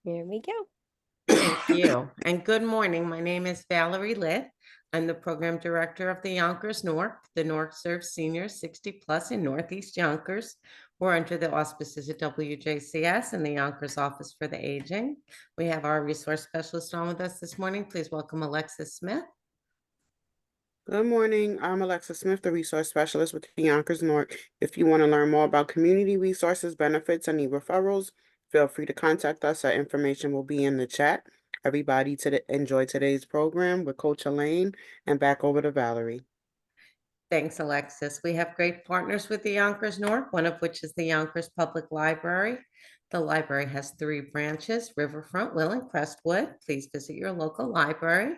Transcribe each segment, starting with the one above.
Here we go. Thank you. And good morning. My name is Valerie Litt. I'm the program director of the Yonkers North. The North serves seniors 60 plus in Northeast Yonkers. We're under the auspices of WJCS and the Yonkers Office for the Aging. We have our resource specialist on with us this morning. Please welcome Alexis Smith. Good morning. I'm Alexa Smith, the resource specialist with the Yonkers North. If you want to learn more about community resources, benefits, and need referrals, feel free to contact us. Our information will be in the chat. Everybody enjoy today's program with Coach Elaine, and back over to Valerie. Thanks, Alexis. We have great partners with the Yonkers North, one of which is the Yonkers Public Library. The library has 3 branches, Riverfront, Will, and Crestwood. Please visit your local library.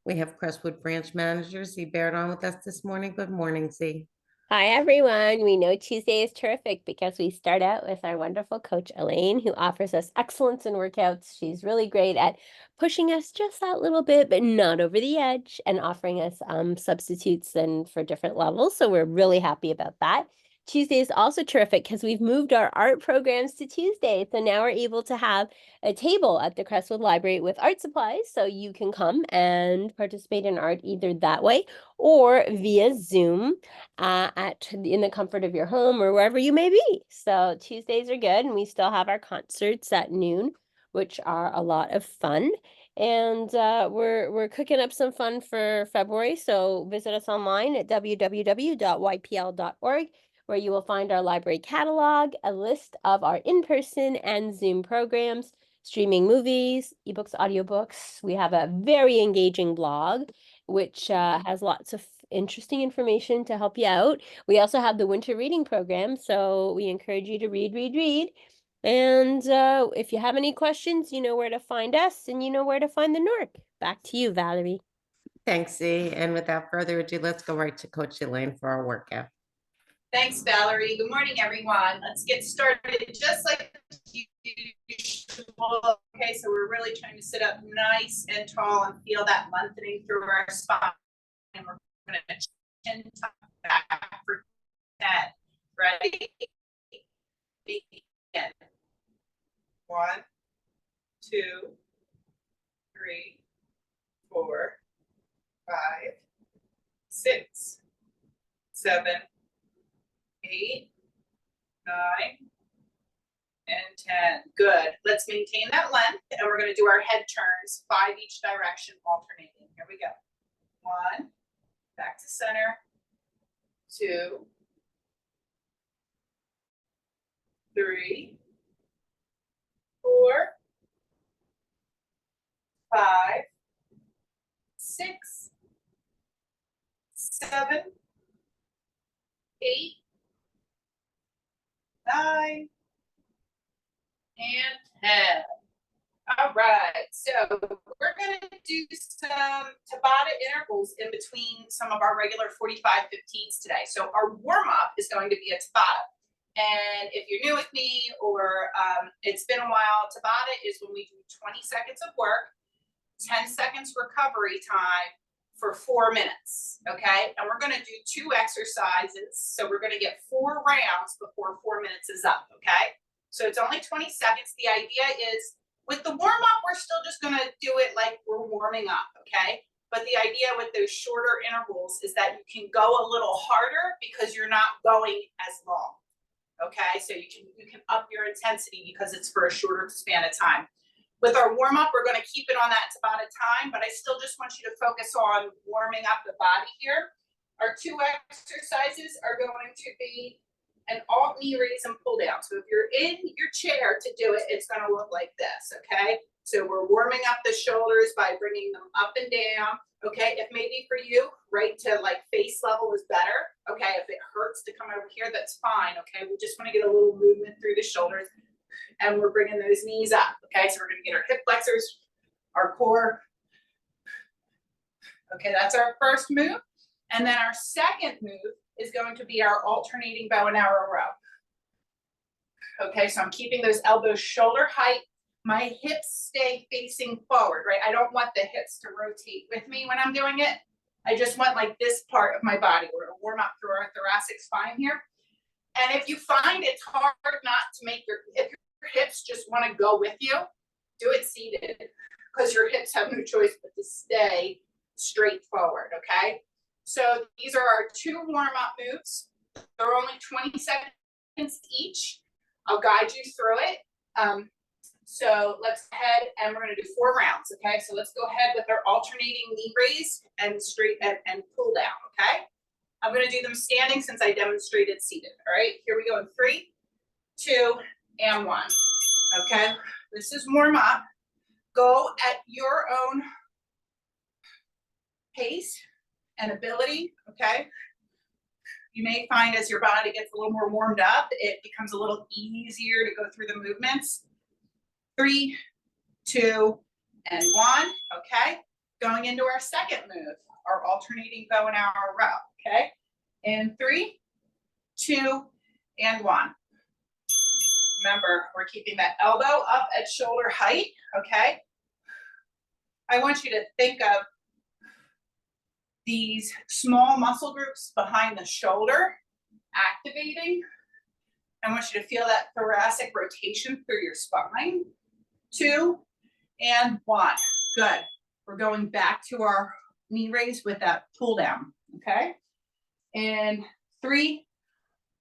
We have Crestwood branch manager Z Baird on with us this morning. Good morning, Z. Hi, everyone. We know Tuesday is terrific because we start out with our wonderful Coach Elaine, who offers us excellence in workouts. She's really great at pushing us just that little bit, but not over the edge, and offering us substitutes and for different levels. So we're really happy about that. Tuesday is also terrific because we've moved our art programs to Tuesday. So now we're able to have a table at the Crestwood Library with art supplies. So you can come and participate in art either that way or via Zoom in the comfort of your home or wherever you may be. So Tuesdays are good, and we still have our concerts at noon, which are a lot of fun. And we're cooking up some fun for February. So visit us online at www.ypl.org, where you will find our library catalog, a list of our in-person and Zoom programs, streaming movies, ebooks, audiobooks. We have a very engaging blog, which has lots of interesting information to help you out. We also have the winter reading program, so we encourage you to read, read, read. And if you have any questions, you know where to find us and you know where to find the Nork. Back to you, Valerie. Thanks, Z. And without further ado, let's go right to Coach Elaine for our workout. Thanks, Valerie. Good morning, everyone. Let's get started just like usual. Okay, so we're really trying to sit up nice and tall and feel that lengthening through our spine. And we're going to chin tuck back for 10. Ready? Begin. 1, 2, 3, 4, 5, 6, 7, 8, 9, and 10. Good. Let's maintain that length, and we're going to do our head turns, 5 each direction, alternating. Here we go. 1, back to center. 2, 3, 4, 5, 6, 7, 8, 9, and 10. All right, so we're going to do some Tabata intervals in between some of our regular 45-15s today. So our warm-up is going to be a Tabata. And if you're new with me or it's been a while, Tabata is when we do 20 seconds of work, 10 seconds recovery time for 4 minutes, okay? And we're gonna do 2 exercises. So we're gonna get 4 rounds before 4 minutes is up, okay? So it's only 20 seconds. The idea is with the warm up, we're still just gonna do it like we're warming up, okay? But the idea with those shorter intervals is that you can go a little harder because you're not going as long. Okay, so you can up your intensity because it's for a shorter span of time. With our warm-up, we're going to keep it on that Tabata time, but I still just want you to focus on warming up the body here. Our 2 exercises are going to be an alt knee raise and pull down. So if you're in your chair to do it, it's going to look like this, okay? So we're warming up the shoulders by bringing them up and down. Okay, if maybe for you, right to like face level is better. Okay, if it hurts to come over here, that's fine. Okay, we just want to get a little movement through the shoulders, and we're bringing those knees up. Okay, so we're going to get our hip flexors, our core. Okay, that's our first move. And then our second move is going to be our alternating bow and arrow row. Okay, so I'm keeping those elbows shoulder height. My hips stay facing forward, right? I don't want the hips to rotate with me when I'm doing it. I just want like this part of my body. We're gonna warm up through our thoracic spine here. And if you find it's hard not to make if your hips just wanna go with you, Do it seated because your hips have no choice but to stay straight forward, okay? So these are our 2 warm-up moves. They're only 20 seconds each. I'll guide you through it. So let's head and we're gonna do 4 rounds, okay? So let's go ahead with our alternating knee raise and straight and pull down, okay? I'm gonna do them standing since I demonstrated seated, all right? Here we go in 3, 2, and 1, okay? This is warm up. Go at your own pace and ability, okay? You may find as your body gets a little more warmed up, it becomes a little easier to go through the movements. 3, 2, and 1, okay? Going into our second move, our alternating bow and arrow row, okay? In 3, 2, and 1. Remember, we're keeping that elbow up at shoulder height, okay? I want you to think of these small muscle groups behind the shoulder activating. I want you to feel that thoracic rotation through your spine. 2, and 1. Good. We're going back to our knee raise with that pull down, okay? And 3,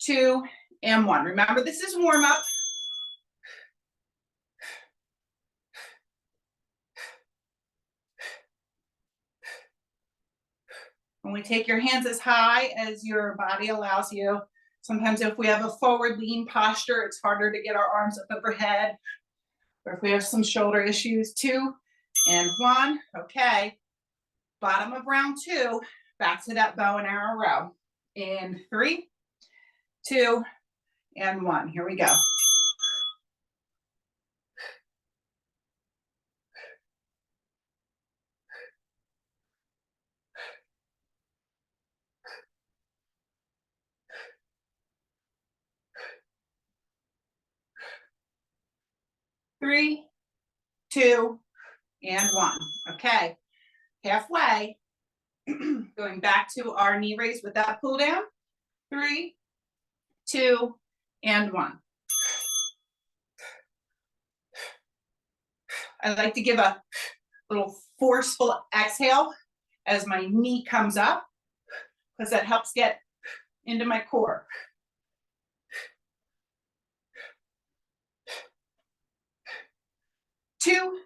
2, and 1. Remember, this is warm up. When we take your hands as high as your body allows you, sometimes if we have a forward lean posture, it's harder to get our arms up overhead. Or if we have some shoulder issues, 2, and 1, okay. Bottom of round 2, back to that bow and arrow row. In 3, 2, and 1, here we go. Three, 2, and 1. Okay, halfway. Going back to our knee raise with that pull down. 3, 2, and 1. I like to give a little forceful exhale as my knee comes up because that helps get into my core. 2,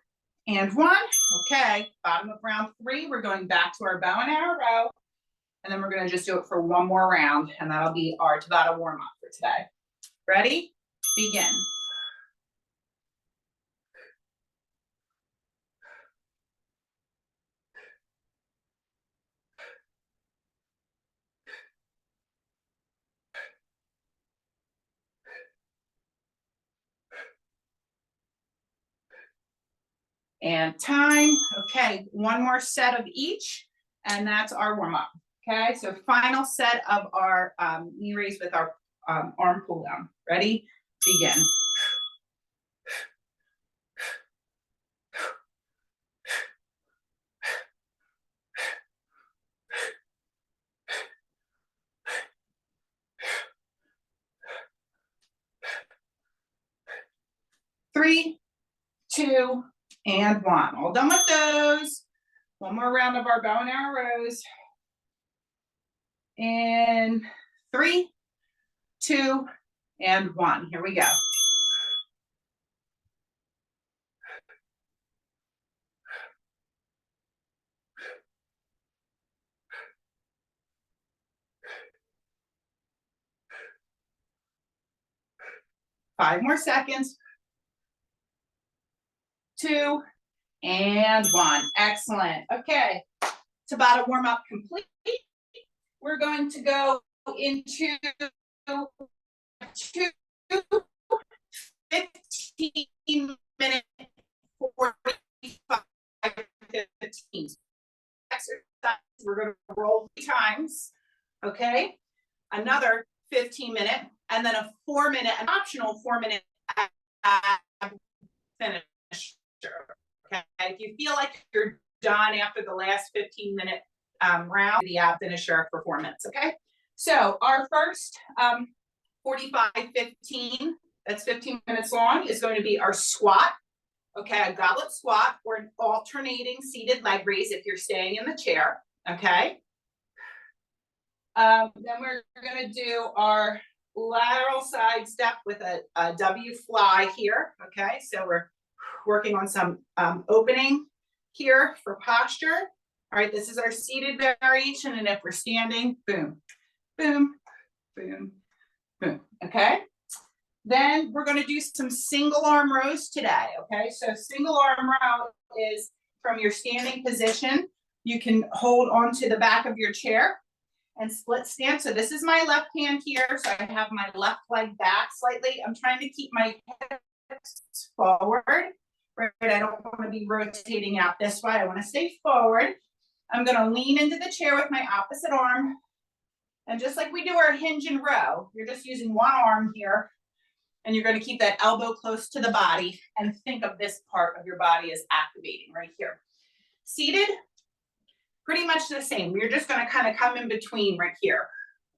and 1. Okay, bottom of round 3, we're going back to our bow and arrow row, and then we're gonna just do it for 1 more round, and that'll be our Tabata warm up for today. Ready? Begin. And time. Okay, 1 more set of each, and that's our warm up. Okay, so final set of our knee raise with our arm pull down. Ready? Begin. Three, 2, and 1. All done with those. 1 more round of our bow and arrow rows. In 3, 2, and 1. Here we go. Five more seconds. 2, and 1. Excellent. Okay, Tabata warm up complete. We're going to go into 2 15-minute 45 15 exercise. We're going to roll 3 times. Okay, another 15-minute, and then a 4-minute, an optional 4-minute finish. Okay, if you feel like you're done after the last 15-minute round, the ab finisher for 4 minutes. Okay, so our first 45-15, that's 15 minutes long, is going to be our squat. Okay, a goblet squat or an alternating seated leg raise if you're staying in the chair, okay? Then we're gonna do our lateral side step with a W fly here, okay? So we're working on some opening here for posture. All right, this is our seated variation, and if we're standing, boom, boom, boom, boom, okay? Then we're gonna do some single arm rows today, okay? So single arm row is from your standing position. You can hold onto the back of your chair and split stance. So this is my left hand here. So I have my left leg back slightly. I'm trying to keep my hips forward, right? I don't want to be rotating out this way. I want to stay forward. I'm going to lean into the chair with my opposite arm. And just like we do our hinge and row, you're just using one arm here. And you're going to keep that elbow close to the body and think of this part of your body as activating right here. Seated, pretty much the same. You're just going to kind of come in between right here.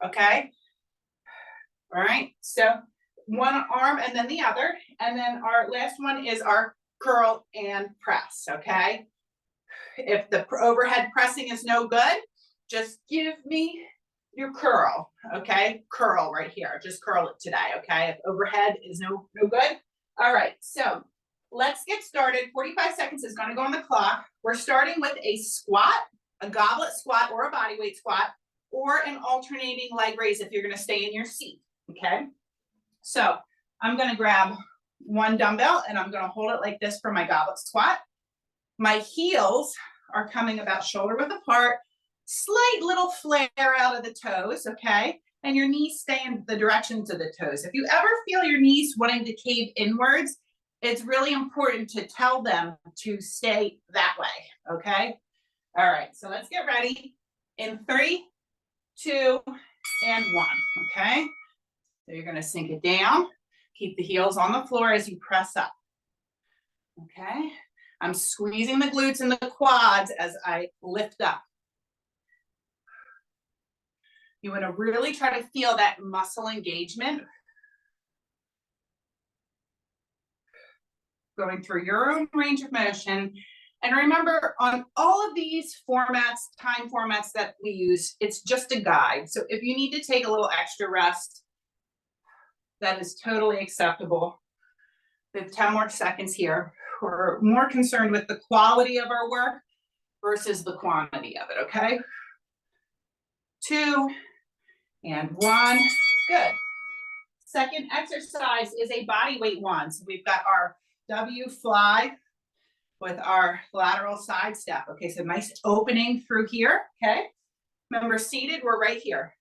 Okay. All right. So one arm and then the other. And then our last one is our curl and press. Okay. If the overhead pressing is no good, just give me your curl. Okay. Curl right here. Just curl it today. Okay. If overhead is no good. All right. So let's get started. 45 seconds is going to go on the clock. We're starting with a squat, a goblet squat or a body weight squat, or an alternating leg raise if you're going to stay in your seat. Okay. So I'm going to grab one dumbbell and I'm going to hold it like this for my goblet squat. My heels are coming about shoulder width apart, slight little flare out of the toes, okay? And your knees stay in the directions of the toes. If you ever feel your knees wanting to cave inwards, it's really important to tell them to stay that way, okay? All right, so let's get ready in 3, 2, and 1, okay? So you're gonna sink it down, keep the heels on the floor as you press up, okay? I'm squeezing the glutes and the quads as I lift up. You want to really try to feel that muscle engagement going through your own range of motion. And remember, on all of these formats, time formats that we use, it's just a guide. So if you need to take a little extra rest, that is totally acceptable. We have 10 more seconds here. We're more concerned with the quality of our work versus the quantity of it, okay? 2 and 1, good. Second exercise is a body weight one. So we've got our W fly with our lateral side step. Okay, so nice opening through here, okay? Remember, seated, we're right here.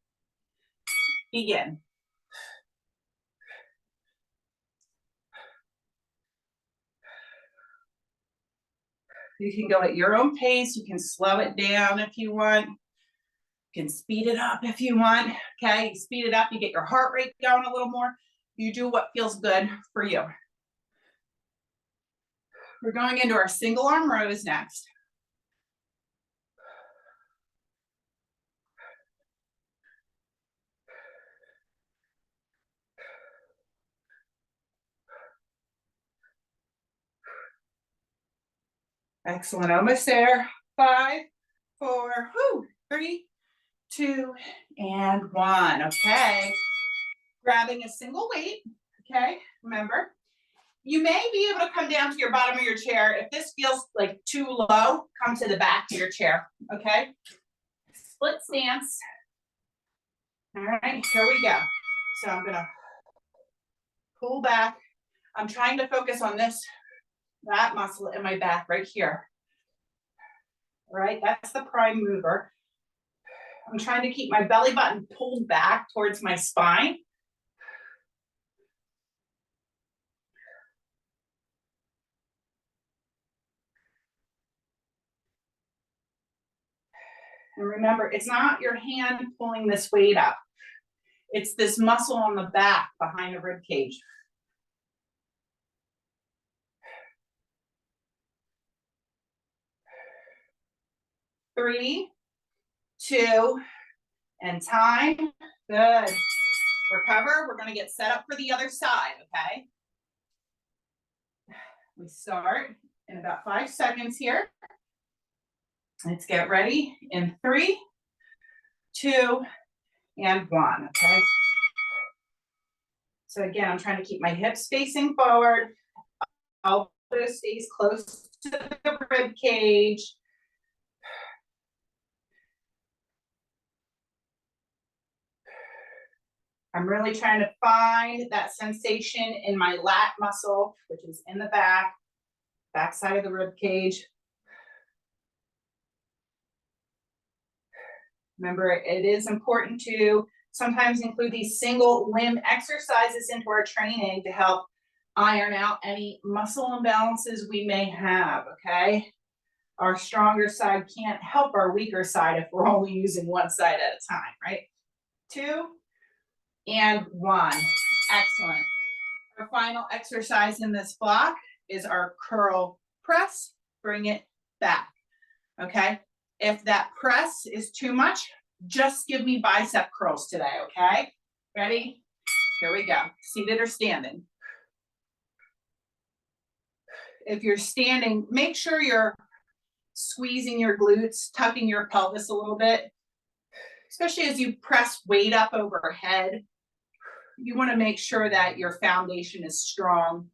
Begin. You can go at your own pace. You can slow it down if you want. You can speed it up if you want. Okay, you speed it up, you get your heart rate going a little more. You do what feels good for you. We're going into our single arm rows next. Excellent, almost there. 5, 4, 3, 2, and 1. Okay. Grabbing a single weight. Okay. Remember, you may be able to come down to your bottom of your chair. If this feels like too low, come to the back of your chair. Okay. Split stance. All right, here we go. So I'm going to pull back. I'm trying to focus on that muscle in my back right here. All right, that's the prime mover. I'm trying to keep my belly button pulled back towards my spine. And remember, it's not your hand pulling this weight up. It's this muscle on the back behind the rib cage. Three, 2, and time. Good. Recover. We're going to get set up for the other side, okay? We start in about 5 seconds here. Let's get ready in 3, 2, and 1, okay? So again, I'm trying to keep my hips facing forward. Elbow stays close to the rib cage. I'm really trying to find that sensation in my lat muscle, which is in the back side of the rib cage. Remember, it is important to sometimes include these single limb exercises into our training to help iron out any muscle imbalances we may have, okay? Our stronger side can't help our weaker side if we're only using one side at a time, right? 2 and 1, excellent. Our final exercise in this block is our curl press, bring it back, okay? If that press is too much, just give me bicep curls today, okay? Ready? Here we go, seated or standing. If you're standing, make sure you're squeezing your glutes, tucking your pelvis a little bit, especially as you press weight up overhead. You want to make sure that your foundation is strong.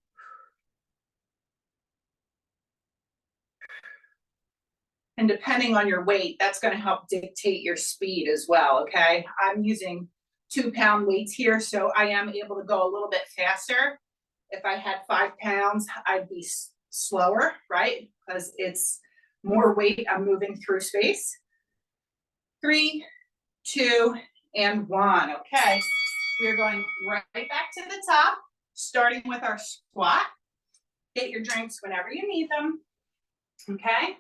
And depending on your weight, that's going to help dictate your speed as well, okay? I'm using 2-pound weights here, so I am able to go a little bit faster. If I had 5 pounds, I'd be slower, right? Because it's more weight I'm moving through space. 3, 2, and 1, okay? We're going right back to the top, starting with our squat. Get your drinks whenever you need them, okay?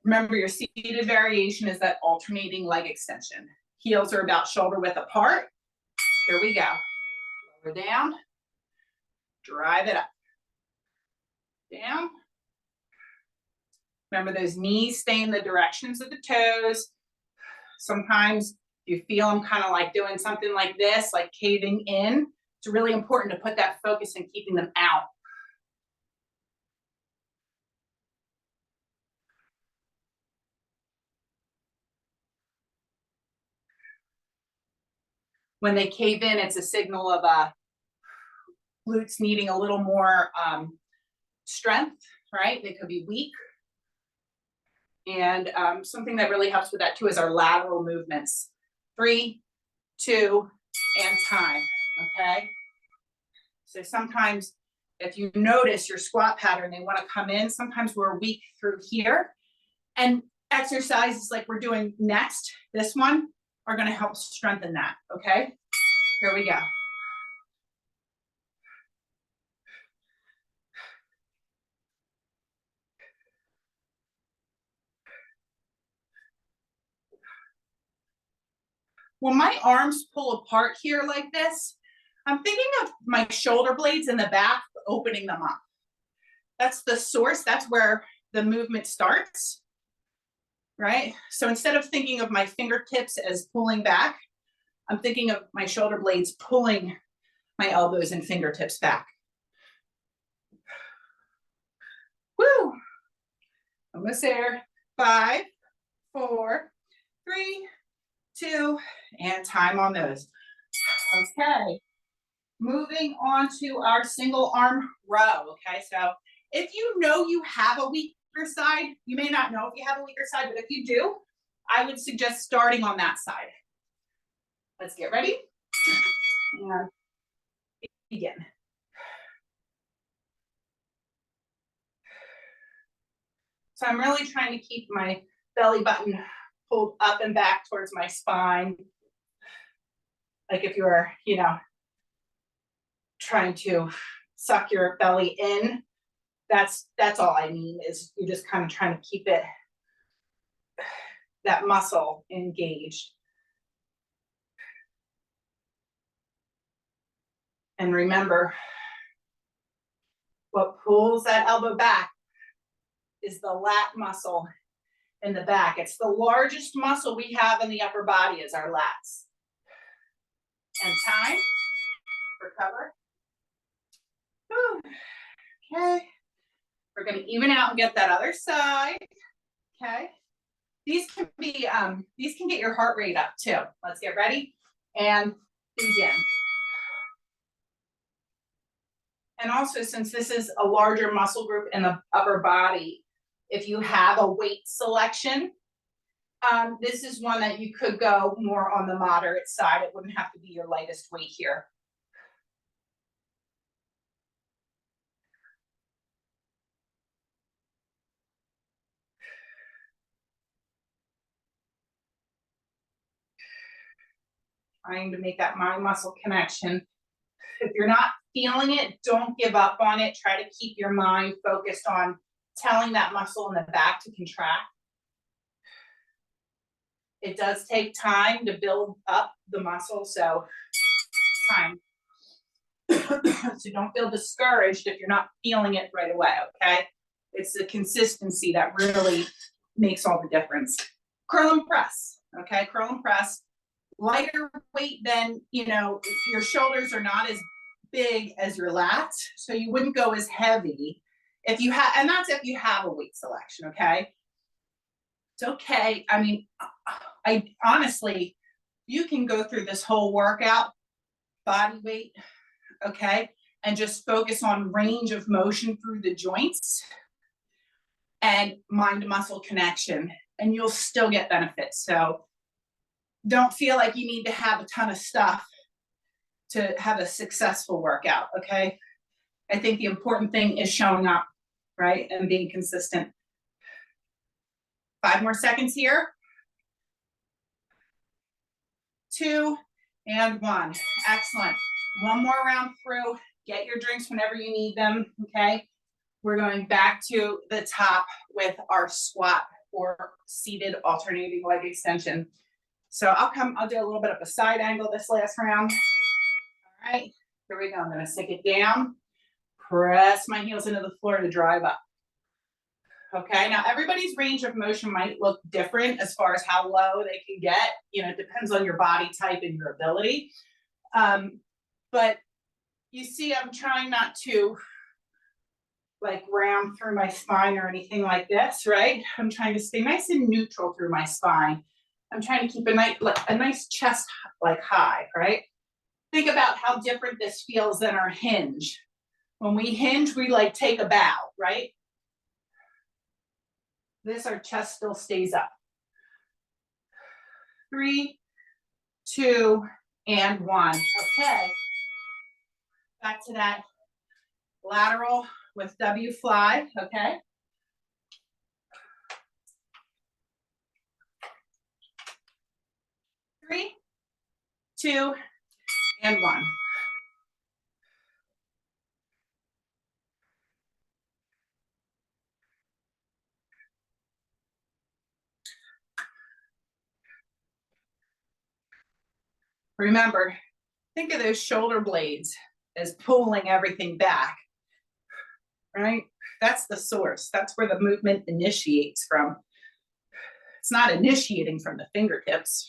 Remember, your seated variation is that alternating leg extension. Heels are about shoulder width apart. Here we go. Lower down, drive it up, down. Remember, those knees stay in the directions of the toes. Sometimes you feel them kind of like doing something like this, like caving in. It's really important to put that focus in keeping them out. When they cave in, it's a signal of glutes needing a little more strength, right? They could be weak. And something that really helps with that too is our lateral movements. 3, 2, and time, okay? So sometimes if you notice your squat pattern, they want to come in. Sometimes we're weak through here. And exercises like we're doing next, this one, are going to help strengthen that, okay? Here we go. When my arms pull apart here like this, I'm thinking of my shoulder blades in the back, opening them up. That's the source, that's where the movement starts, right? So instead of thinking of my fingertips as pulling back, I'm thinking of my shoulder blades pulling my elbows and fingertips back. Woo! Almost there. 5, 4, 3, 2, and time on those. Okay. Moving on to our single arm row, okay? So if you know you have a weaker side, you may not know if you have a weaker side, but if you do, I would suggest starting on that side. Let's get ready and begin. So I'm really trying to keep my belly button pulled up and back towards my spine. Like if you're, trying to suck your belly in, that's all I mean, is you're just kind of trying to keep it, that muscle engaged. And remember, what pulls that elbow back is the lat muscle in the back. It's the largest muscle we have in the upper body is our lats. And time, recover. Whew. Okay, gonna even out and get that other side, okay? These can get your heart rate up too. Let's get ready and begin. And also, since this is a larger muscle group in the upper body, if you have a weight selection, this is one that you could go more on the moderate side. It wouldn't have to be your lightest weight here. Trying to make that mind muscle connection. If you're not feeling it, don't give up on it. Try to keep your mind focused on telling that muscle in the back to contract. It does take time to build up the muscle, so time. So don't feel discouraged if you're not feeling it right away, okay? It's the consistency that really makes all the difference. Curl and press, okay? Curl and press. Lighter weight than, your shoulders are not as big as your lats, so you wouldn't go as heavy if you have, and that's if you have a weight selection, okay? It's okay. I mean, I honestly, you can go through this whole workout, body weight, okay, and just focus on range of motion through the joints and mind muscle connection, and you'll still get benefits. So don't feel like you need to have a ton of stuff to have a successful workout, okay? I think the important thing is showing up, right? And being consistent. 5 more seconds here. 2 and 1. Excellent. One more round through. Get your drinks whenever you need them, okay? We're going back to the top with our squat or seated alternating leg extension. So I'll do a little bit of a side angle this last round. All right, here we go. I'm gonna sink it down, press my heels into the floor to drive up. Okay, now everybody's range of motion might look different as far as how low they can get. It depends on your body type and your ability. But you see, I'm trying not to like round through my spine or anything like this, right? I'm trying to stay nice and neutral through my spine. I'm trying to keep a nice chest like high, right? Think about how different this feels than our hinge. When we hinge, we like take a bow, right? Our chest still stays up. 3, 2, and 1. Okay. Back to that lateral with W fly, okay? Three, 2, and 1. Remember, think of those shoulder blades as pulling everything back, right? That's the source. That's where the movement initiates from. It's not initiating from the fingertips.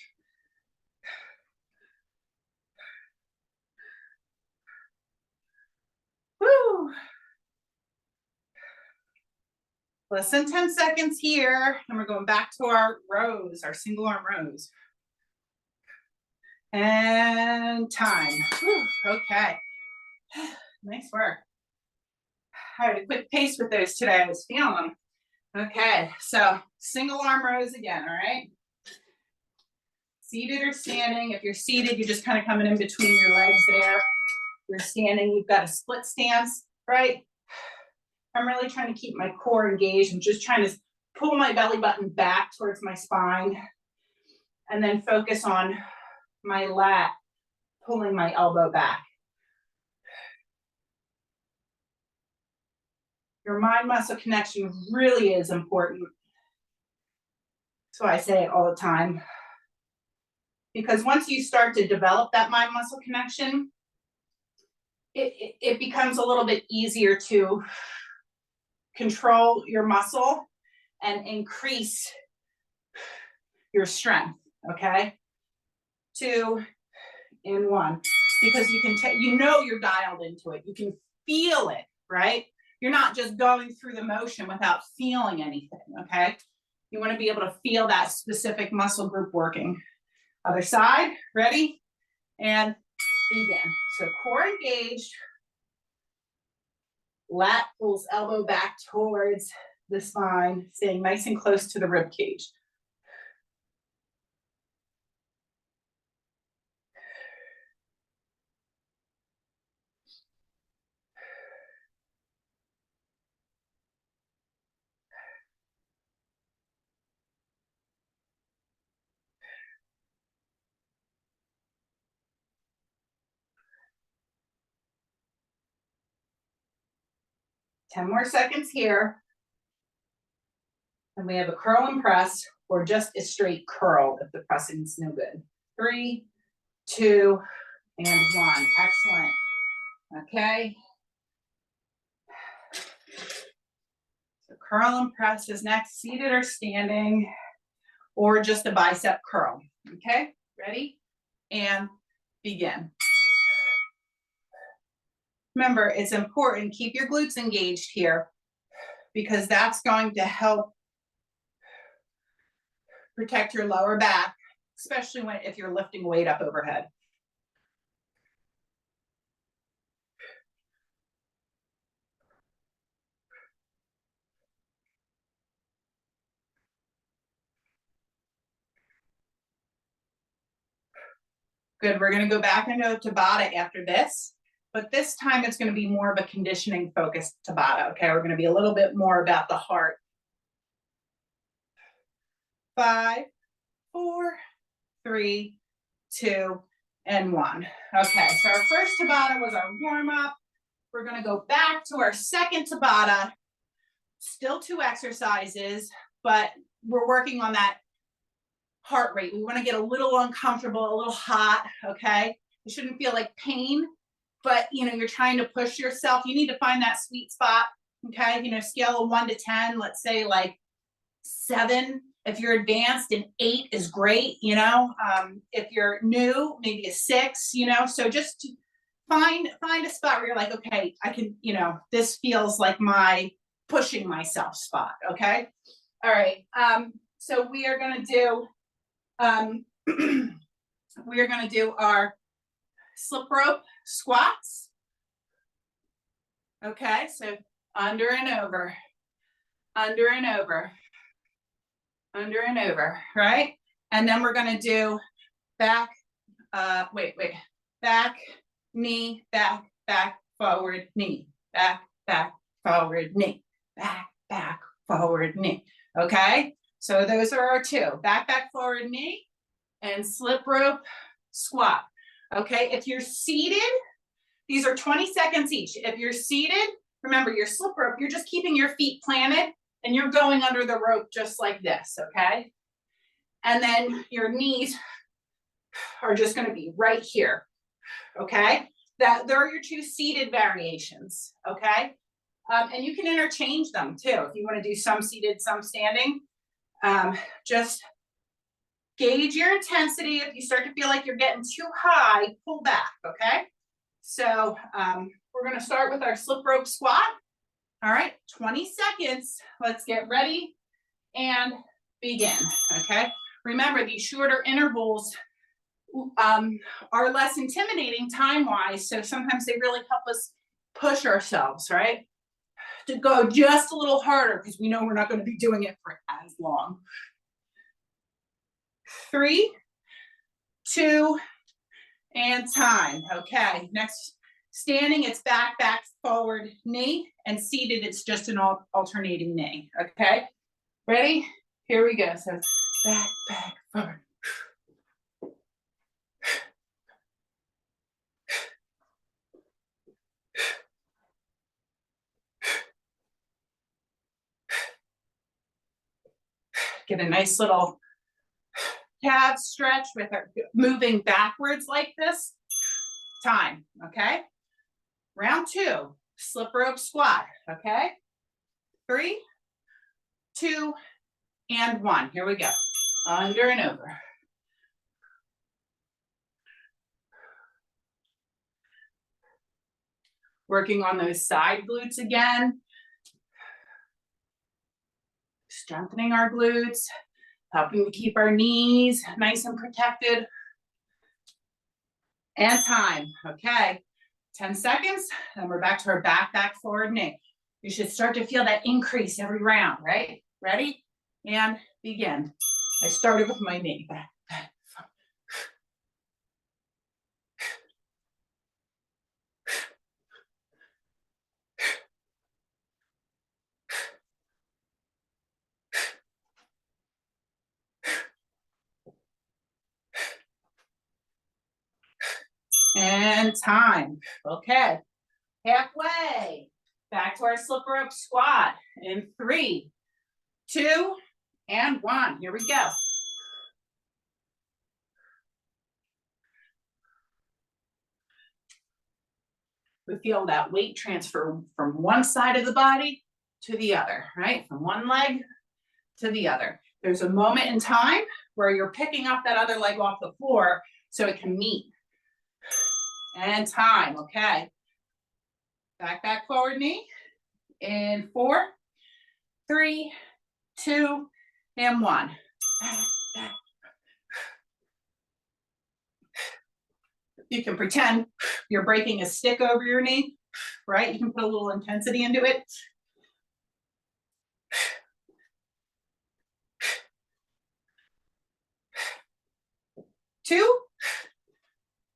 Woo! Less than 10 seconds here, and we're going back to our rows, our single arm rows. And time. Whew, okay. Nice work. All right, a quick pace with those today. I was feeling them. Okay, so single arm rows again, all right? Seated or standing. If you're seated, you're just kind of coming in between your legs there. If you're standing, you've got a split stance, right? I'm really trying to keep my core engaged. I'm just trying to pull my belly button back towards my spine and then focus on my lat, pulling my elbow back. Your mind muscle connection really is important. That's why I say it all the time. Because once you start to develop that mind muscle connection, it becomes a little bit easier to control your muscle and increase your strength, okay? 2 and 1, because you can you're dialed into it. You can feel it, right? you're not just going through the motion without feeling anything, okay? You want to be able to feel that specific muscle group working. Other side, ready? And begin. So core engaged. Lat pulls elbow back towards the spine, staying nice and close to the rib cage. Ten more seconds here. And we have a curl and press, or just a straight curl if the pressing is no good. 3, 2, and 1. Excellent. Okay. So curl and press is next, seated or standing, or just a bicep curl. Okay, ready? And begin. Remember, it's important, keep your glutes engaged here, because that's going to help protect your lower back, especially if you're lifting weight up overhead. Good, we're gonna go back into Tabata after this, but this time it's gonna be more of a conditioning focused Tabata, okay? We're gonna be a little bit more about the heart. 5, 4, 3, 2, and 1. Okay, so our first Tabata was our warm up. We're gonna go back to our second Tabata. Still 2 exercises, but we're working on that heart rate. We want to get a little uncomfortable, a little hot, okay? You shouldn't feel like pain, but you're trying to push yourself. You need to find that sweet spot, okay? Scale of 1 to 10, let's say like 7 if you're advanced, and 8 is great, if you're new, maybe a 6, so just find a spot where you're like, okay, I can, this feels like my pushing myself spot, okay? All right, so we are gonna do our slip rope squats. Okay, so under and over, under and over, under and over, right? And then we're gonna do back, back, knee, back, forward, knee, back, forward, knee, back, forward, knee. Okay, so those are our 2, back, forward, knee, and slip rope squat. Okay, if you're seated, these are 20 seconds each. If you're seated, remember your slip rope, you're just keeping your feet planted and you're going under the rope just like this, okay? And then your knees are just gonna be right here, okay? There are your 2 seated variations, okay? And you can interchange them too. If you wanna do some seated, some standing, just gauge your intensity. If you start to feel like you're getting too high, pull back, okay? So we're gonna start with our slip rope squat. All right, 20 seconds. Let's get ready and begin, okay? Remember, these shorter intervals are less intimidating time-wise, so sometimes they really help us push ourselves, right? To go just a little harder, because we know we're not gonna be doing it for as long. 3, 2, and time. Okay, next, standing, it's back, forward, knee, and seated, it's just an alternating knee. Okay, ready? Here we go. So back, forward. Get a nice little calf stretch with our moving backwards like this. Time, okay? Round 2, slip rope squat, okay? 3, 2, and 1. Here we go. Under and over. Working on those side glutes again. strengthening our glutes, helping to keep our knees nice and protected. And time, okay. 10 seconds, then we're back to our back, forward knee. You should start to feel that increase every round, right? Ready? And begin. I started with my knee. Back, forward. And time. Okay. Halfway. Back to our slip rope squat in 3, 2, and 1. Here we go. We feel that weight transfer from one side of the body to the other, right? From one leg to the other. There's a moment in time where you're picking up that other leg off the floor so it can meet. And time, okay. Back, forward knee. In 4, 3, 2, and 1. Back. You can pretend you're breaking a stick over your knee, right? You can put a little intensity into it. 2,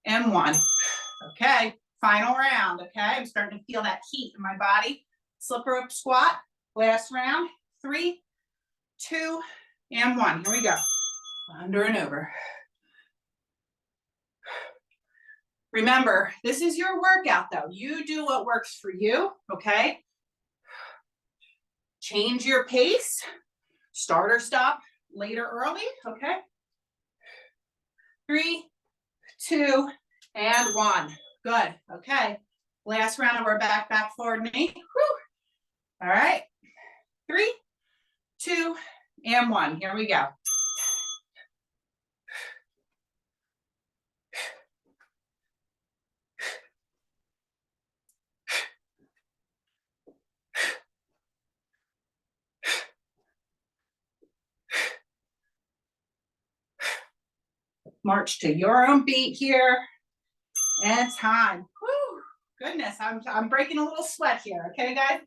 and 1. Okay, final round, okay? I'm starting to feel that heat in my body. Slip rope squat, last round. 3, 2, and 1. Here we go. Under and over. Remember, this is your workout though. You do what works for you, okay? Change your pace. Start or stop later early, okay? 3, 2, and 1. Good, okay. Last round of our back, forward knee. Whew. All right. 3, 2, and 1. Here we go. March to your own beat here. And time. Whew. Goodness, I'm breaking a little sweat here. Okay, guys?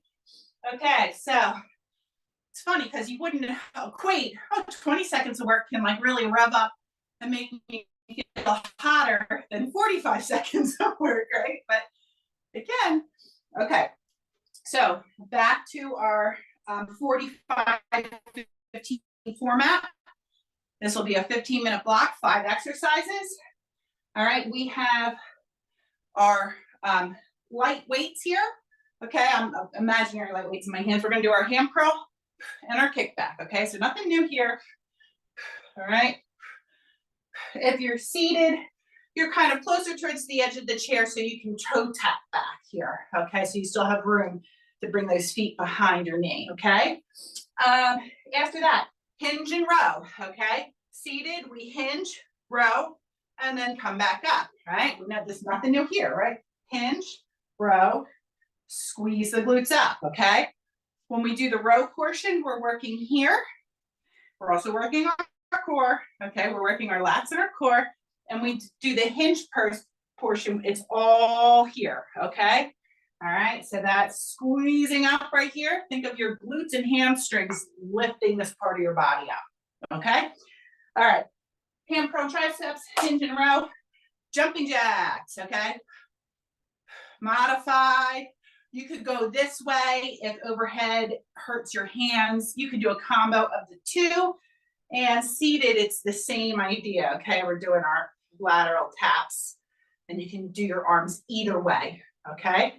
Okay, so it's funny because you wouldn't equate 20 seconds of work can like really rev up and make me feel hotter than 45 seconds of work, right? But it can. Okay, so back to our 45-15 format. This will be a 15-minute block, 5 exercises. All right, we have our light weights here. Okay, I'm imaginary light weights in my hands. We're gonna do our hand curl and our kickback. Okay, so nothing new here. All right. If you're seated, you're kind of closer towards the edge of the chair so you can toe tap back here. Okay, so you still have room to bring those feet behind your knee. Okay. After that, hinge and row. Okay, seated, we hinge, row, and then come back up. Right. We know there's nothing new here. Right. Hinge, row, squeeze the glutes up. Okay. When we do the row portion, we're working here. We're also working on our core. Okay, we're working our lats and our core. And we do the hinge portion, it's all here. Okay. All right, so that's squeezing up right here. Think of your glutes and hamstrings lifting this part of your body up. Okay. All right. Hand curl triceps, hinge and row, jumping jacks. Okay. Modified. You could go this way if overhead hurts your hands. You could do a combo of the two. And seated, it's the same idea. Okay, we're doing our lateral taps. And you can do your arms either way. Okay.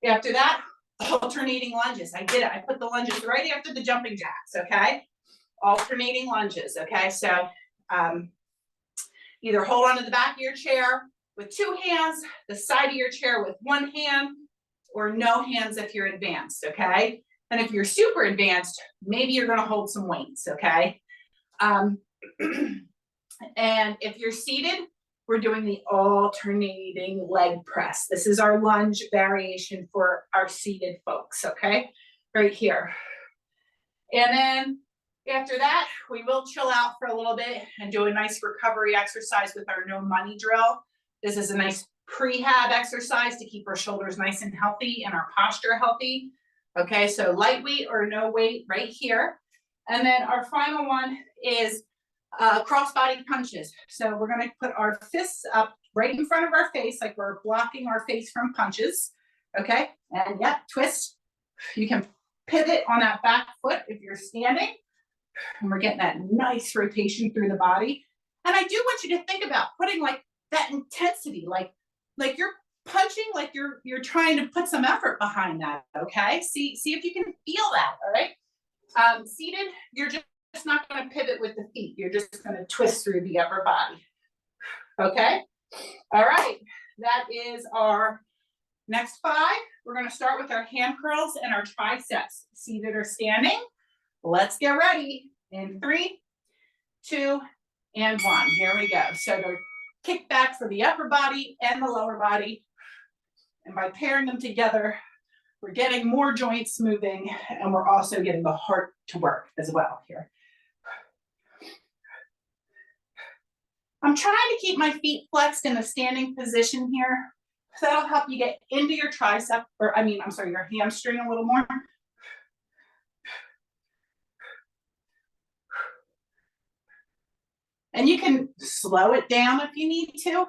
After that, alternating lunges. I did it. I put the lunges right after the jumping jacks. Okay. Alternating lunges. Okay. So either hold onto the back of your chair with 2 hands, the side of your chair with 1 hand, or no hands if you're advanced, okay? And if you're super advanced, maybe you're gonna hold some weights, okay? And if you're seated, we're doing the alternating leg press. This is our lunge variation for our seated folks, okay? Right here. And then after that, we will chill out for a little bit and do a nice recovery exercise with our no money drill. This is a nice prehab exercise to keep our shoulders nice and healthy and our posture healthy. Okay, so light weight or no weight right here. And then our final one is cross-body punches. So we're gonna put our fists up right in front of our face, like we're blocking our face from punches. Okay, and yep, twist. You can pivot on that back foot if you're standing. And we're getting that nice rotation through the body. And I do want you to think about putting like that intensity, like you're punching, like you're trying to put some effort behind that. Okay, see if you can feel that. All right. Seated, you're just not going to pivot with the feet. You're just going to twist through the upper body. Okay. All right. That is our next 5. We're going to start with our hand curls and our triceps, seated or standing. Let's get ready in 3, 2, and 1. Here we go. So they're kick back for the upper body and the lower body. And by pairing them together, we're getting more joints moving, and we're also getting the heart to work as well here. I'm trying to keep my feet flexed in a standing position here. So that'll help you get into your tricep, or your hamstring a little more. And you can slow it down if you need to,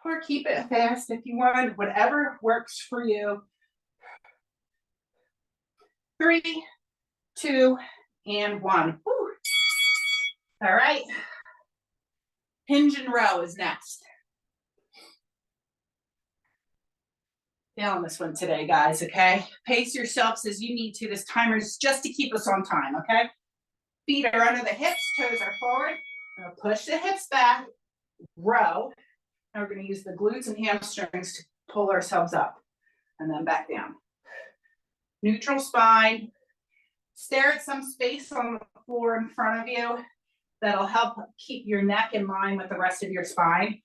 or keep it fast if you want, whatever works for you. 3, 2, and 1. Woo. All right. Hinge and row is next. Feeling this one today, guys, okay? Pace yourselves as you need to. This timer is just to keep us on time, okay? Feet are under the hips, toes are forward. We're gonna push the hips back, row. And we're gonna use the glutes and hamstrings to pull ourselves up and then back down. Neutral spine. Stare at some space on the floor in front of you. That'll help keep your neck in line with the rest of your spine.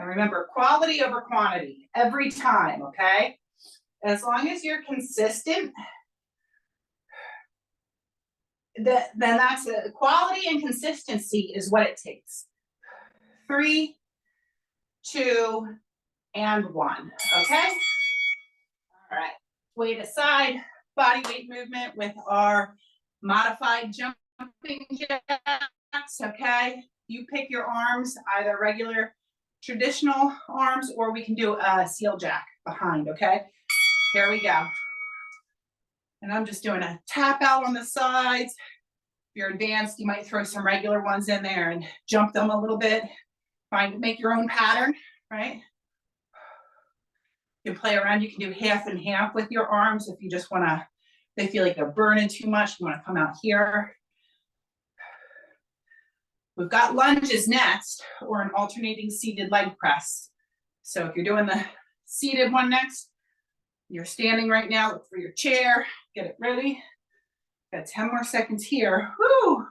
And remember, quality over quantity every time, okay? As long as you're consistent, then that's a quality, and consistency is what it takes. 3, 2, and 1, okay? All right, weight aside, body weight movement with our modified jumping jacks, okay? You pick your arms, either regular traditional arms, or we can do a seal jack behind, okay? Here we go. And I'm just doing a tap out on the sides. If you're advanced, you might throw some regular ones in there and jump them a little bit. Make your own pattern, right? You can play around. You can do half and half with your arms if you just want to, they feel like they're burning too much. You want to come out here. We've got lunges next, or an alternating seated leg press. So if you're doing the seated one next, you're standing right now, look for your chair, get it ready. Got 10 more seconds here. Woo!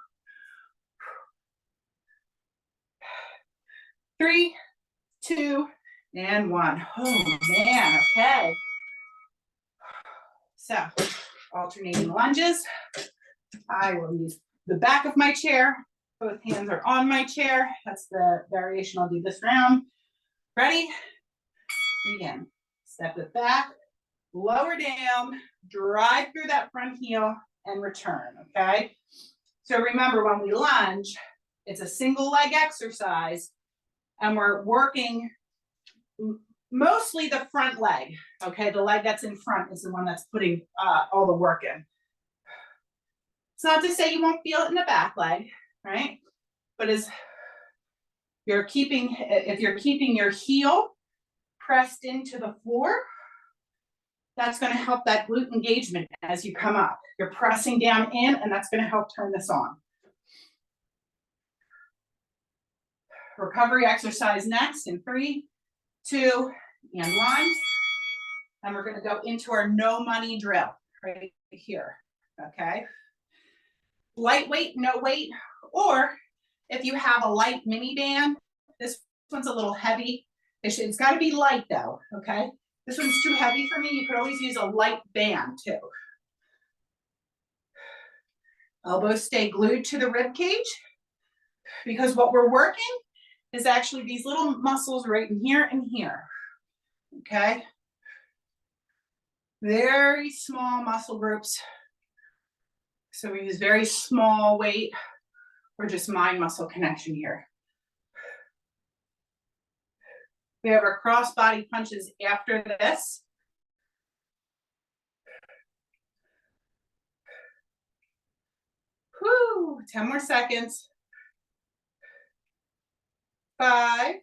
3, 2, and 1. Oh man, okay. So, alternating lunges. I will use the back of my chair. Both hands are on my chair. That's the variation I'll do this round. Ready? Begin. Step it back, lower down, drive through that front heel, and return, okay? So remember, when we lunge, it's a single leg exercise, and we're working mostly the front leg, okay? The leg that's in front is the one that's putting all the work in. It's not to say you won't feel it in the back leg, right? But if you're keeping your heel pressed into the floor, that's going to help that glute engagement as you come up. You're pressing down in, and that's going to help turn this on. Recovery exercise next in 3, 2, and 1. And we're going to go into our no money drill right here, okay? Lightweight, no weight, or if you have a light mini band, this one's a little heavy. It's got to be light though, okay? This one's too heavy for me. You could always use a light band too. Elbows stay glued to the rib cage because what we're working is actually these little muscles right in here and here, okay? Very small muscle groups. So we use very small weight or just mind muscle connection here. We have our cross body punches after this. Whoo, 10 more seconds. 5,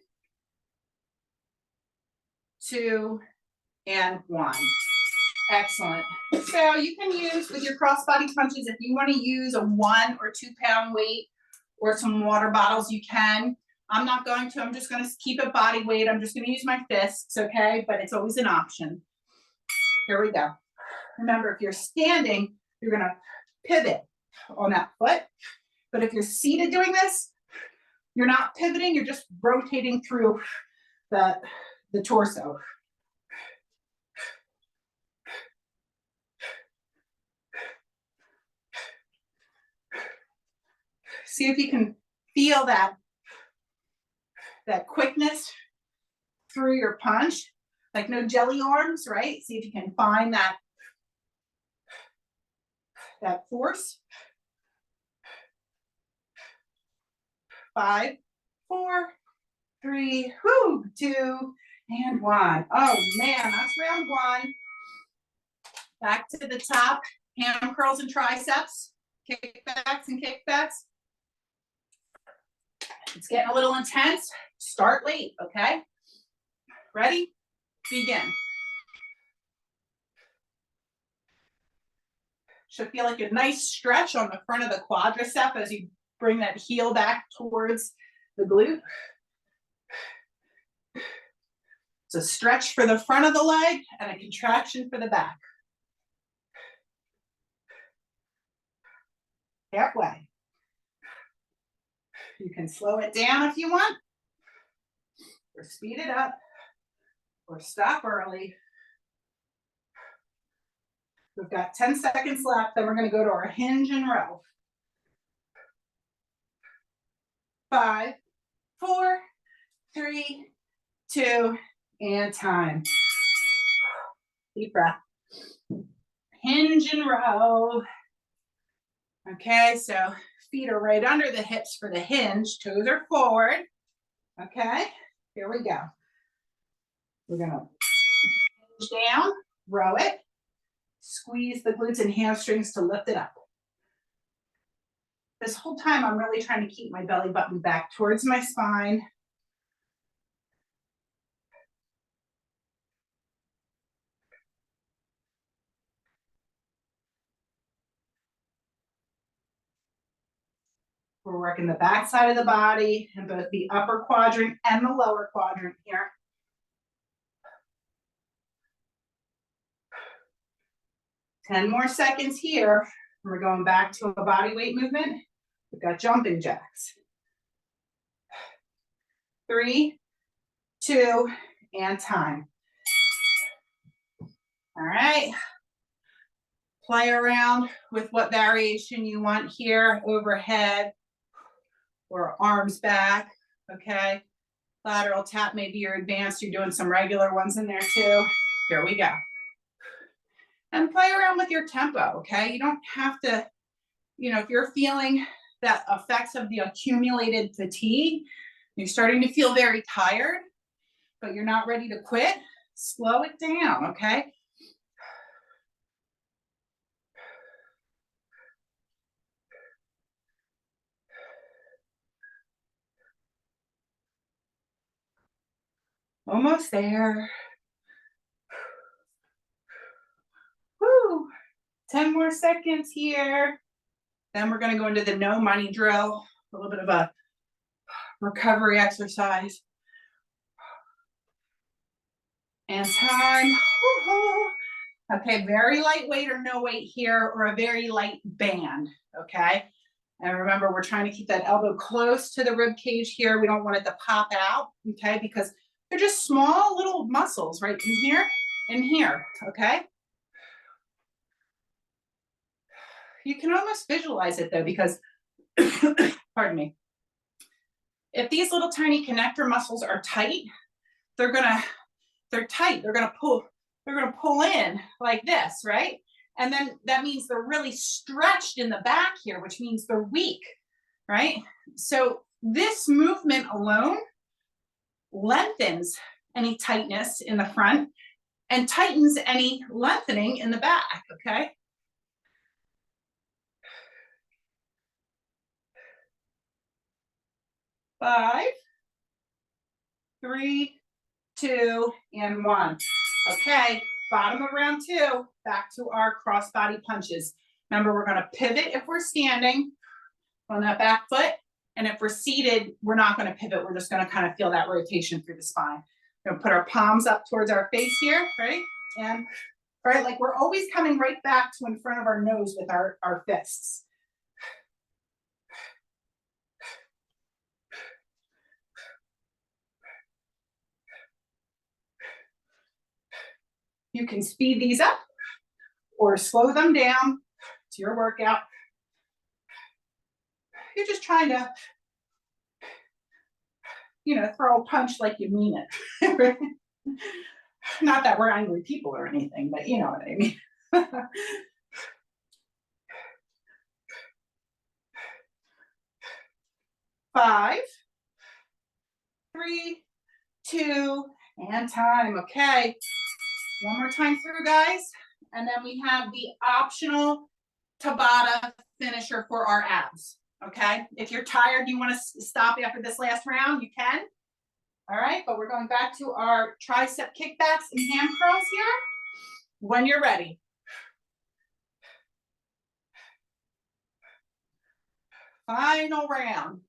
2, and 1. Excellent. So you can use with your cross body punches, if you want to use a 1 or 2 pound weight or some water bottles, you can. I'm not going to, I'm just going to keep it body weight. I'm just going to use my fists, okay? But it's always an option. Here we go. Remember, if you're standing, you're going to pivot on that foot. But if you're seated doing this, you're not pivoting, you're just rotating through the torso. See if you can feel that quickness through your punch, like no jelly arms, right? See if you can find that force. 5, 4, 3, 2, and 1. Oh man, that's round 1. Back to the top, ham curls and triceps, kickbacks and kickbacks. It's getting a little intense. Start late, okay? Ready? Begin. Should feel like a nice stretch on the front of the quadricep as you bring that heel back towards the glute. It's a stretch for the front of the leg and a contraction for the back. Halfway. You can slow it down if you want, or speed it up, or stop early. We've got 10 seconds left, then we're going to go to our hinge and row. 5, 4, 3, 2, and time. Deep breath. Hinge and row. Okay, so feet are right under the hips for the hinge, toes are forward. Okay, here we go. We're gonna hinge down, row it, squeeze the glutes and hamstrings to lift it up. This whole time I'm really trying to keep my belly button back towards my spine. We're working the back side of the body and both the upper quadrant and the lower quadrant here. Ten more seconds here. We're going back to a body weight movement. We've got jumping jacks. 3, 2, and time. All right. Play around with what variation you want here, overhead or arms back, okay? Lateral tap, maybe you're advanced, you're doing some regular ones in there too. Here we go. And play around with your tempo, okay? You don't have to, if you're feeling that effects of the accumulated fatigue, you're starting to feel very tired, but you're not ready to quit, slow it down, okay? Almost there. Woo. 10 more seconds here. Then we're going to go into the no money drill, a little bit of a recovery exercise. And time. Woo-hoo. Okay, very lightweight or no weight here, or a very light band, okay? And remember, we're trying to keep that elbow close to the rib cage here. We don't want it to pop out, okay? Because they're just small little muscles right in here and here, okay? You can almost visualize it though, because, pardon me, if these little tiny connector muscles are tight, they're tight, they're gonna pull in like this, right? And then that means they're really stretched in the back here, which means they're weak, right? So this movement alone lengthens any tightness in the front and tightens any lengthening in the back, okay? Five, 3, 2, and 1. Okay, bottom of round 2, back to our crossbody punches. Remember, we're gonna pivot if we're standing on that back foot, and if we're seated, we're not gonna pivot, we're just gonna kind of feel that rotation through the spine. We're gonna put our palms up towards our face here, right? And, right, like we're always coming right back to in front of our nose with our fists. You can speed these up or slow them down. It's your workout. You're just trying to, throw a punch like you mean it. Not that we're angry people or anything, but you know what I mean. 5, 3, 2, and time. Okay. One more time through, guys. And then we have the optional Tabata finisher for our abs. Okay. If you're tired, you want to stop after this last round, you can. All right. But we're going back to our tricep kickbacks and hand curls here when you're ready. Final round.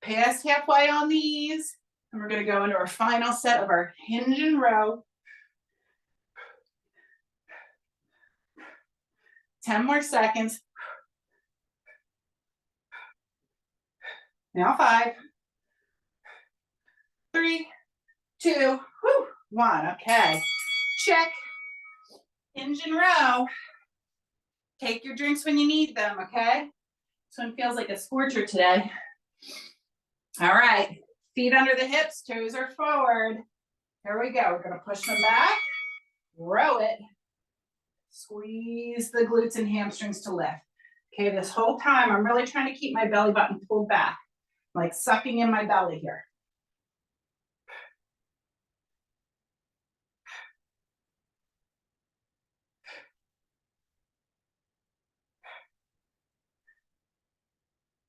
Past halfway on these, and we're going to go into our final set of our hinge and row. 10 more seconds. Now 5, 3, 2, 1. Okay. Check. Hinge and row. Take your drinks when you need them, okay? This one feels like a scorcher today. All right. Feet under the hips, toes are forward. Here we go. We're going to push them back, row it, squeeze the glutes and hamstrings to lift. Okay, this whole time, I'm really trying to keep my belly button pulled back, like sucking in my belly here.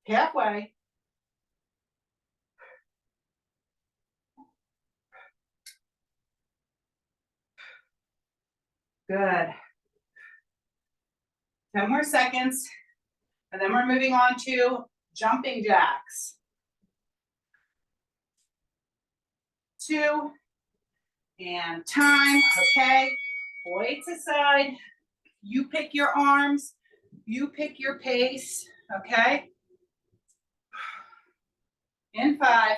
Halfway. Good. 10 more seconds. And then we're moving on to jumping jacks. 2, and time. Okay, weights aside. You pick your arms. You pick your pace. Okay. In 5,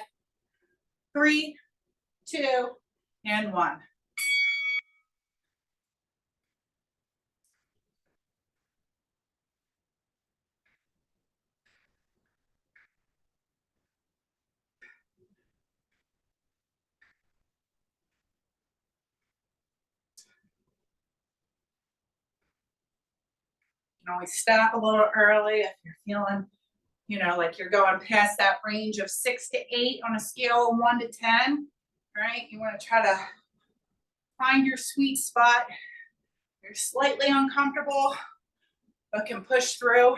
3, 2, and 1. You can always stop a little early if you're feeling, like you're going past that range of 6 to 8 on a scale of 1 to 10, right? You want to try to find your sweet spot. You're slightly uncomfortable, but can push through.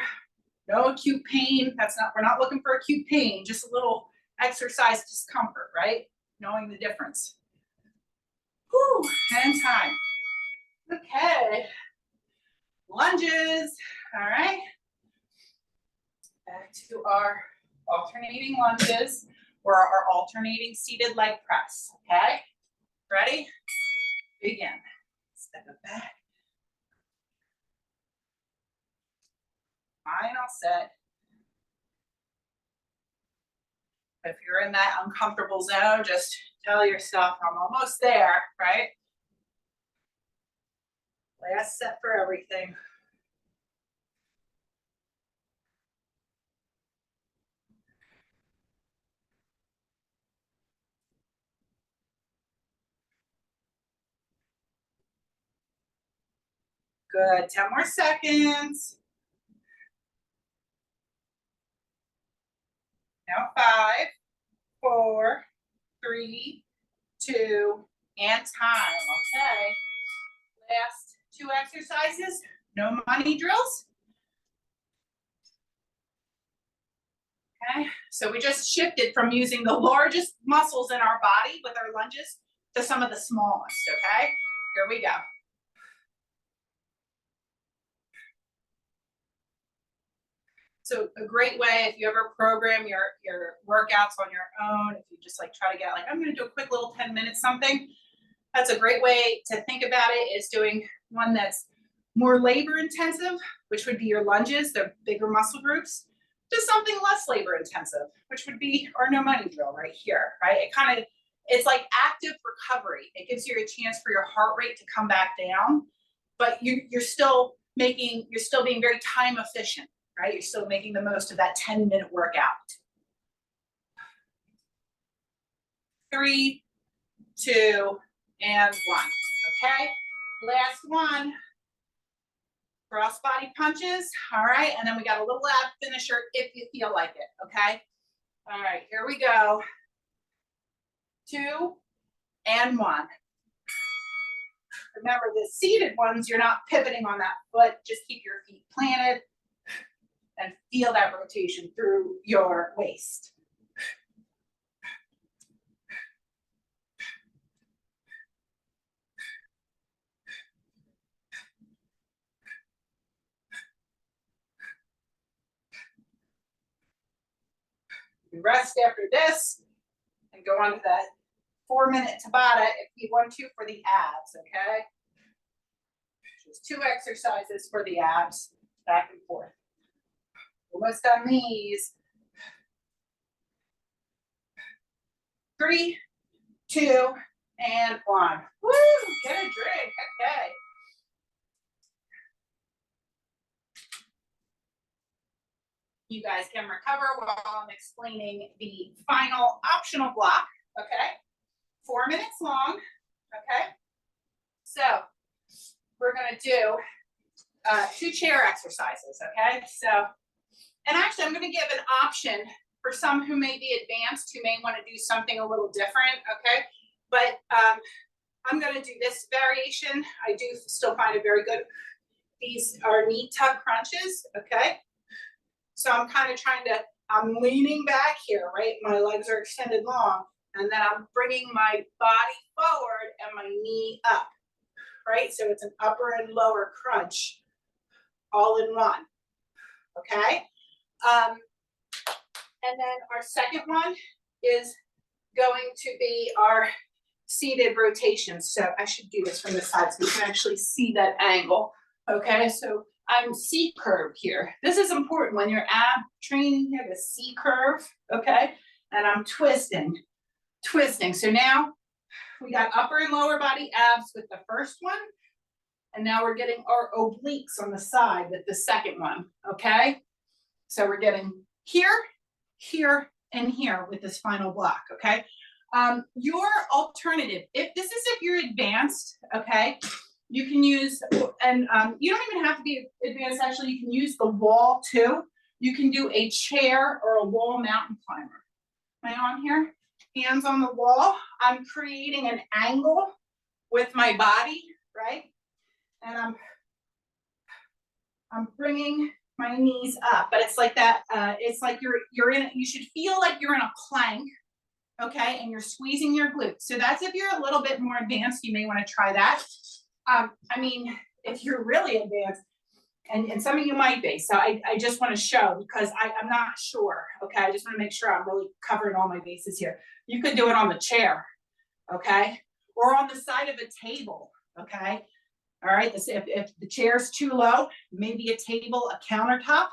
No acute pain. We're not looking for acute pain, just a little exercise discomfort, right? Knowing the difference. Whew, and time. Okay. Lunges, all right. Back to our alternating lunges or our alternating seated leg press, okay? Ready? Begin. Step it back. Final set. If you're in that uncomfortable zone, just tell yourself, I'm almost there, right? Last set for everything. Good, 10 more seconds. Now 5, 4, 3, 2, and time, okay? Last 2 exercises, no money drills. Okay, so we just shifted from using the largest muscles in our body with our lunges to some of the smallest, okay? Here we go. So a great way, if you ever program your workouts on your own, if you just like try to get like, I'm gonna do a quick little 10 minutes something, that's a great way to think about it, is doing one that's more labor intensive, which would be your lunges, the bigger muscle groups, to something less labor intensive, which would be our no money drill right here, right? It's like active recovery. It gives you a chance for your heart rate to come back down, but you're still being very time efficient, right? You're still making the most of that 10-minute workout. 3, 2, and 1, okay? Last one. Cross body punches, all right? And then we got a little ab finisher if you feel like it, okay? All right, here we go. 2, and 1. Remember, the seated ones, you're not pivoting on that foot. Just keep your feet planted and feel that rotation through your waist. Rest after this and go on to that 4-minute Tabata if you want to for the abs, okay? Just 2 exercises for the abs, back and forth. Almost on these. 3, 2, and 1. Woo! Get a drink. Okay. You guys can recover while I'm explaining the final optional block. Okay. 4 minutes long. Okay. So we're going to do 2 chair exercises. Okay. So, and actually, I'm going to give an option for some who may be advanced, who may want to do something a little different. Okay. But I'm going to do this variation. I do still find it very good. These are knee tuck crunches. Okay. So I'm kind of I'm leaning back here, right? My legs are extended long, and then I'm bringing my body forward and my knee up, right? So it's an upper and lower crunch all in one, okay? And then our second one is going to be our seated rotation. So I should do this from the side so you can actually see that angle, okay? So I'm C curve here. This is important when you're ab training here, the C curve, okay? And I'm twisting. So now we got upper and lower body abs with the first one. And now we're getting our obliques on the side with the second one, okay? So we're getting here, here, and here with this final block, okay? Your alternative, if you're advanced, okay, you can use, and you don't even have to be advanced, actually, you can use the wall too. You can do a chair or a wall mountain climber. Am I on here? Hands on the wall. I'm creating an angle with my body, right? And I'm bringing my knees up, but it's like that, it's like you should feel like you're in a plank, okay? And you're squeezing your glutes. So that's if you're a little bit more advanced, you may want to try that. I mean, if you're really advanced, And some of you might be, so I just want to show because I'm not sure, okay? I just want to make sure I'm really covering all my bases here. You could do it on the chair, okay? Or on the side of a table, okay? All right, if the chair's too low, maybe a table, a countertop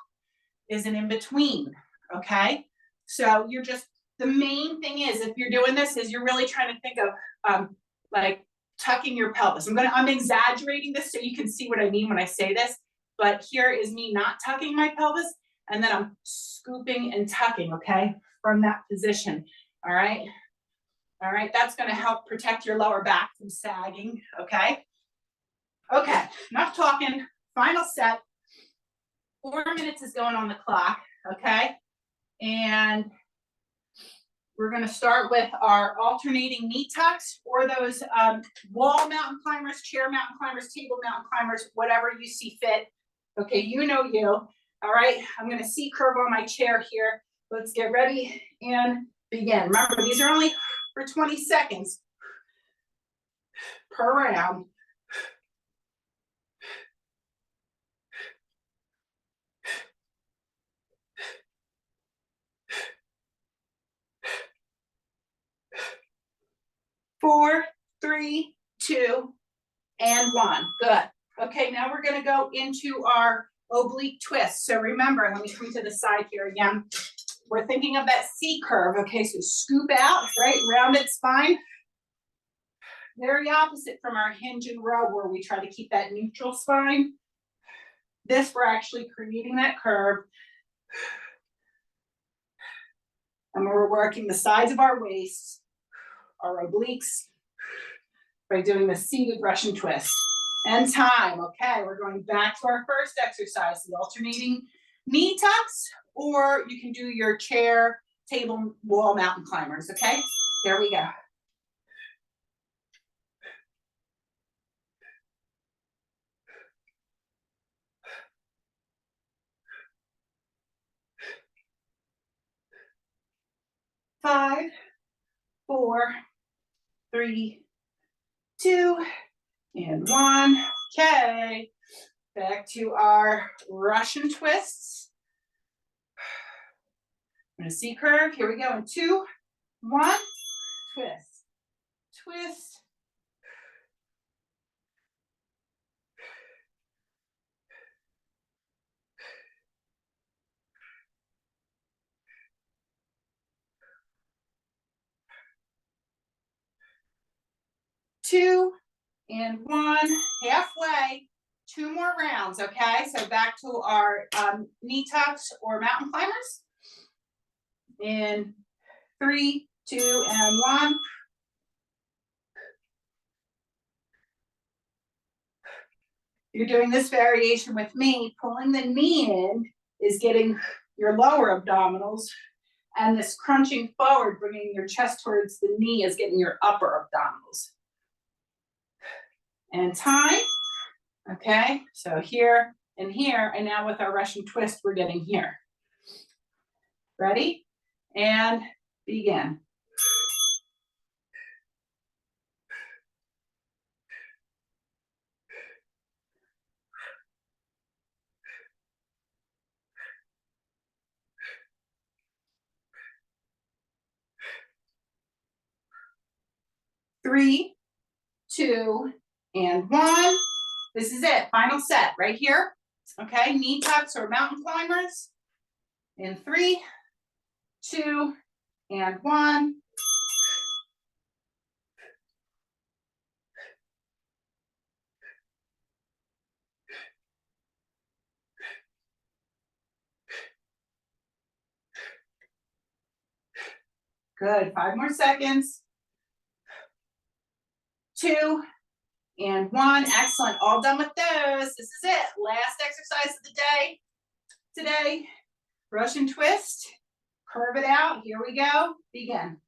is an in between, okay? So you're just, the main thing is, if you're doing this, is you're really trying to think of like tucking your pelvis. I'm exaggerating this so you can see what I mean when I say this, but here is me not tucking my pelvis, and then I'm scooping and tucking, okay, from that position, all right? All right, that's gonna help protect your lower back from sagging, okay? Okay, enough talking, final set. 4 minutes is going on the clock, okay? And we're gonna start with our alternating knee tucks, or those wall mountain climbers, chair mountain climbers, table mountain climbers, whatever you see fit. Okay, you know you. All right, I'm gonna C-curve on my chair here. Let's get ready and begin. Remember, these are only for 20 seconds per round. Four, three, two, and one. Good. Okay, now we're gonna go into our oblique twist. So remember, let me come to the side here again. We're thinking of that C curve. Okay, so scoop out, right? Rounded spine. Very opposite from our hinge and row where we try to keep that neutral spine. This, we're actually creating that curve. And we're working the sides of our waist, our obliques, by doing the seated Russian twist. And time, okay, we're going back to our first exercise, the alternating knee tucks, or you can do your chair, table, wall mountain climbers, okay? Here we go. Five, four, three, two, and one. Okay, back to our Russian twists. I'm gonna C curve, here we go, in 2, 1, twist, twist. Two, and one, halfway, 2 more rounds, okay? So back to our knee tucks or mountain climbers. In 3, 2, and 1. You're doing this variation with me. Pulling the knee in is getting your lower abdominals, and this crunching forward, bringing your chest towards the knee, is getting your upper abdominals. And time. Okay, so here and here, and now with our Russian twist, we're getting here. Ready? And begin. Three, two, and one. This is it, final set right here. Okay, knee tucks or mountain climbers. In 3, 2, and 1. Good, 5 more seconds. 2, and 1, excellent, all done with those. This is it, last exercise of the day. Today, Russian twist, curve it out, here we go, begin.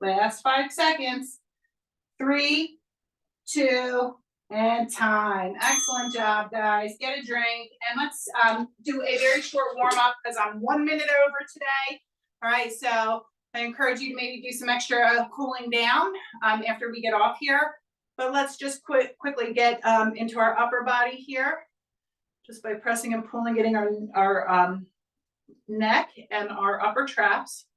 Last 5 seconds. 3, 2, And time. Excellent job, guys. Get a drink and let's do a very short warm up because I'm 1 minute over today. All right, so I encourage you to maybe do some extra cooling down after we get off here. But let's just quickly get into our upper body here, just by pressing and pulling, getting our neck and our upper traps.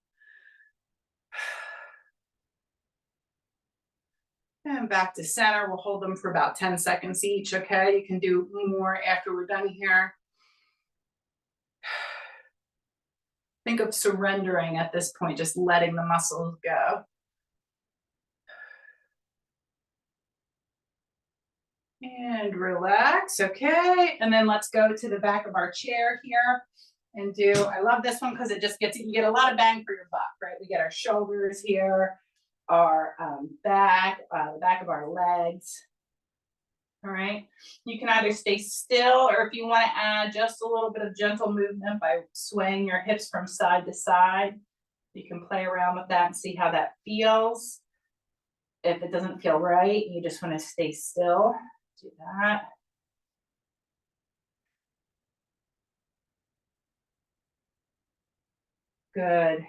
And back to center. We'll hold them for about 10 seconds each, okay? You can do more after we're done here. Think of surrendering at this point, just letting the muscles go. And relax, okay? And then let's go to the back of our chair here and do, I love this one because it just gets, you get a lot of bang for your buck, right? We get our shoulders here, our back, the back of our legs. All right, you can either stay still or if you want to add just a little bit of gentle movement by swaying your hips from side to side, you can play around with that and see how that feels. If it doesn't feel right, you just want to stay still, do that. Good.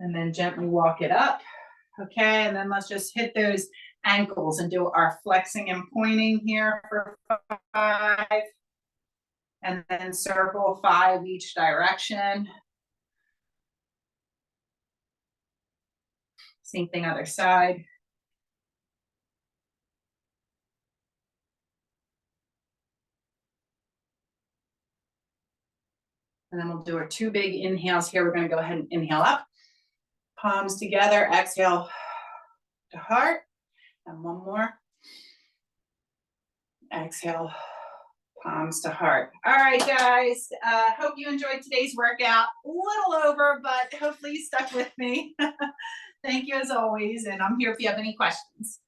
And then gently walk it up. Okay, and then let's just hit those ankles and do our flexing and pointing here for 5. And then circle 5 each direction. Same thing other side. And then we'll do our 2 big inhales here. We're going to go ahead and inhale up. Palms together, exhale to heart. And one more. Exhale, palms to heart. All right, guys. Hope you enjoyed today's workout. A little over, but hopefully you stuck with me. Thank you as always. And I'm here if you have any questions.